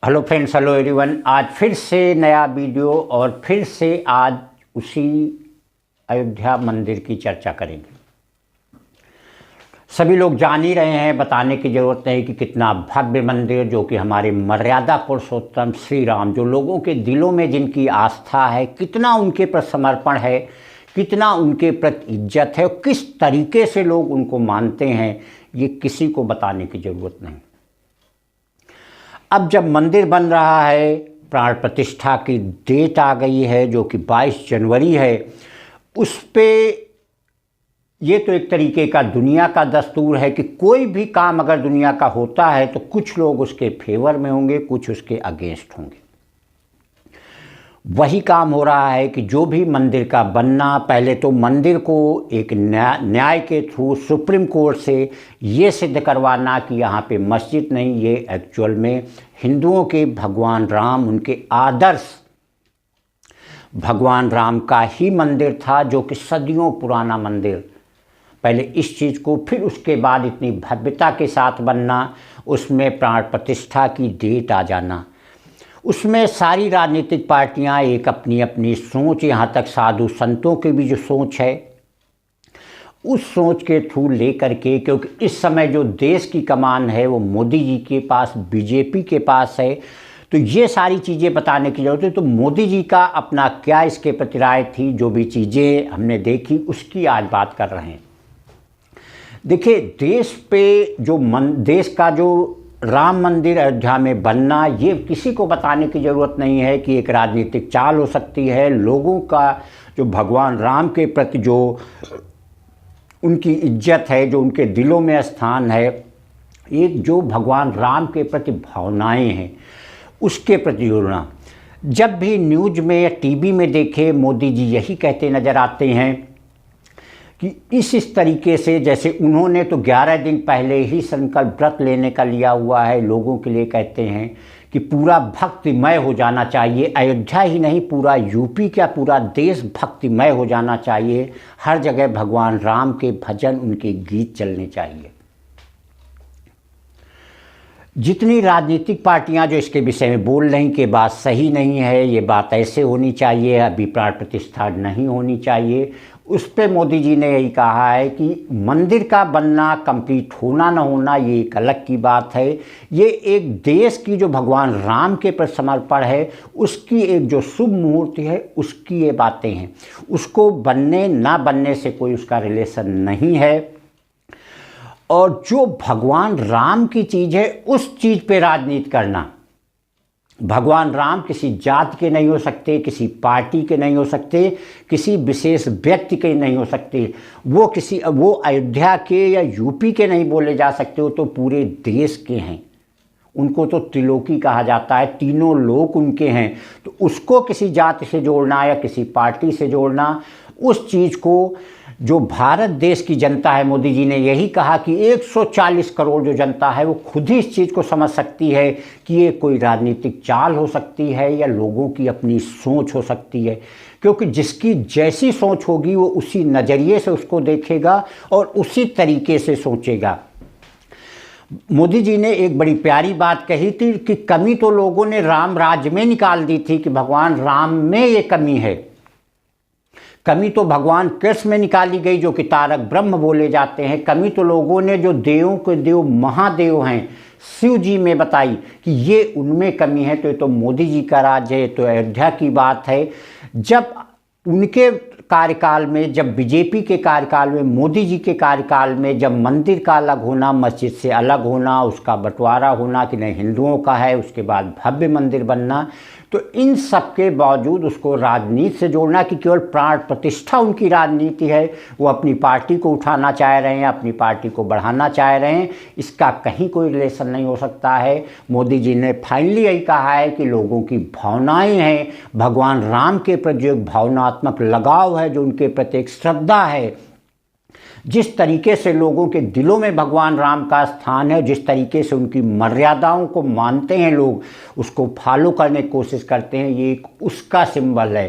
Hello friends, hello everyone. आज फिर से नया वीडियो और फिर से आज उसी अयोध्या मंदिर की चर्चा करेंगे। सभी लोग जान ही रहे हैं, बताने की ज़रूरत नहीं कि कितना भव्य मंदिर, जो कि हमारे मर्यादा पुरुषोत्तम श्री राम, जो लोगों के दिलों में जिनकी आस्था है, कितना उनके प्रति समर्पण है, कितना उनके प्रति इज्जत है और किस तरीके से लोग उनको मानते हैं, ये किसी को बताने की ज़रूरत नहीं। अब जब मंदिर बन रहा है, प्राण प्रतिष्ठा की डेट आ गई है जो कि 22 जनवरी है, उस पे ये तो एक तरीके का दुनिया का दस्तूर है कि कोई भी काम अगर दुनिया का होता है तो कुछ लोग उसके फेवर में होंगे, कुछ उसके अगेंस्ट होंगे। वही काम हो रहा है कि जो भी मंदिर का बनना, पहले तो मंदिर को एक न्याय के थ्रू सुप्रीम कोर्ट से ये सिद्ध करवाना कि यहाँ पे मस्जिद नहीं, ये एक्चुअल में हिंदुओं के भगवान राम, उनके आदर्श भगवान राम का ही मंदिर था, जो कि सदियों पुराना मंदिर। पहले इस चीज़ को, फिर उसके बाद इतनी भव्यता के साथ बनना, उसमें प्राण प्रतिष्ठा की डेट आ जाना, उसमें सारी राजनीतिक पार्टियां एक अपनी अपनी सोच, यहाँ तक साधु संतों की भी जो सोच है, उस सोच के थ्रू लेकर के, क्योंकि इस समय जो देश की कमान है वो मोदी जी के पास, बीजेपी के पास है, तो ये सारी चीज़ें बताने की ज़रूरत है। तो मोदी जी का अपना क्या इसके प्रति राय थी, जो भी चीज़ें हमने देखी उसकी आज बात कर रहे हैं। देखिए, देश पे जो देश का जो राम मंदिर अयोध्या में बनना, ये किसी को बताने की ज़रूरत नहीं है कि एक राजनीतिक चाल हो सकती है। लोगों का जो भगवान राम के प्रति जो उनकी इज्जत है, जो उनके दिलों में स्थान है, एक जो भगवान राम के प्रति भावनाएं हैं, उसके प्रति जुड़ना। जब भी न्यूज़ में या टीवी में देखे, मोदी जी यही कहते नज़र आते हैं कि इस तरीके से, जैसे उन्होंने तो 11 दिन पहले ही संकल्प व्रत लेने का लिया हुआ है, लोगों के लिए कहते हैं कि पूरा भक्तिमय हो जाना चाहिए। अयोध्या ही नहीं, पूरा यूपी क्या, पूरा देश भक्तिमय हो जाना चाहिए। हर जगह भगवान राम के भजन, उनके गीत चलने चाहिए। जितनी राजनीतिक पार्टियां जो इसके विषय में बोल रही कि बात सही नहीं है, ये बात ऐसे होनी चाहिए, अभी प्राण प्रतिष्ठा नहीं होनी चाहिए, उस पर मोदी जी ने यही कहा है कि मंदिर का बनना, कंप्लीट होना ना होना, ये एक अलग की बात है। ये एक देश की जो भगवान राम के प्रति समर्पण है, उसकी एक जो शुभ मुहूर्त है, उसकी ये बातें हैं। उसको बनने ना बनने से कोई उसका रिलेशन नहीं है। और जो भगवान राम की चीज़ है, उस चीज़ पे राजनीति करना, भगवान राम किसी जाति के नहीं हो सकते, किसी पार्टी के नहीं हो सकते, किसी विशेष व्यक्ति के नहीं हो सकते, वो अयोध्या के या यूपी के नहीं बोले जा सकते, वो तो पूरे देश के हैं। उनको तो त्रिलोकी कहा जाता है, तीनों लोक उनके हैं। तो उसको किसी जाति से जोड़ना या किसी पार्टी से जोड़ना, उस चीज़ को जो भारत देश की जनता है, मोदी जी ने यही कहा कि 140 करोड़ जो जनता है वो खुद ही इस चीज़ को समझ सकती है कि ये कोई राजनीतिक चाल हो सकती है या लोगों की अपनी सोच हो सकती है। क्योंकि जिसकी जैसी सोच होगी वो उसी नज़रिए से उसको देखेगा और उसी तरीके से सोचेगा। मोदी जी ने एक बड़ी प्यारी बात कही थी कि कमी तो लोगों ने राम राज्य में निकाल दी थी, कि भगवान राम में ये कमी है। कमी तो भगवान कृष्ण में निकाली गई, जो कि तारक ब्रह्म बोले जाते हैं। कमी तो लोगों ने, जो देवों के देव महादेव हैं, शिव जी में बताई कि ये उनमें कमी है। तो ये तो मोदी जी का राज्य है, तो अयोध्या की बात है। जब उनके कार्यकाल में, जब बीजेपी के कार्यकाल में, मोदी जी के कार्यकाल में, जब मंदिर का अलग होना, मस्जिद से अलग होना, उसका बंटवारा होना कि नहीं हिंदुओं का है, उसके बाद भव्य मंदिर बनना, तो इन सब के बावजूद उसको राजनीति से जोड़ना कि केवल प्राण प्रतिष्ठा उनकी राजनीति है, वो अपनी पार्टी को उठाना चाह रहे हैं, अपनी पार्टी को बढ़ाना चाह रहे हैं, इसका कहीं कोई रिलेशन नहीं हो सकता है। मोदी जी ने फाइनली यही कहा है कि लोगों की भावनाएं हैं, भगवान राम के प्रति जो एक भावनात्मक लगाव है, जो उनके प्रति एक श्रद्धा है, जिस तरीके से लोगों के दिलों में भगवान राम का स्थान है, जिस तरीके से उनकी मर्यादाओं को मानते हैं लोग, उसको फॉलो करने की कोशिश करते हैं, ये एक उसका सिंबल है।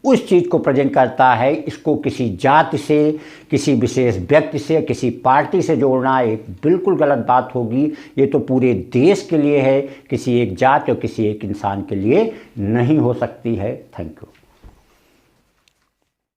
उस चीज़ को प्रेजेंट करता है। इसको किसी जाति से, किसी विशेष व्यक्ति से, किसी पार्टी से जोड़ना एक बिल्कुल गलत बात होगी। ये तो पूरे देश के लिए है, किसी एक जाति और किसी एक इंसान के लिए नहीं हो सकती है। Thank you.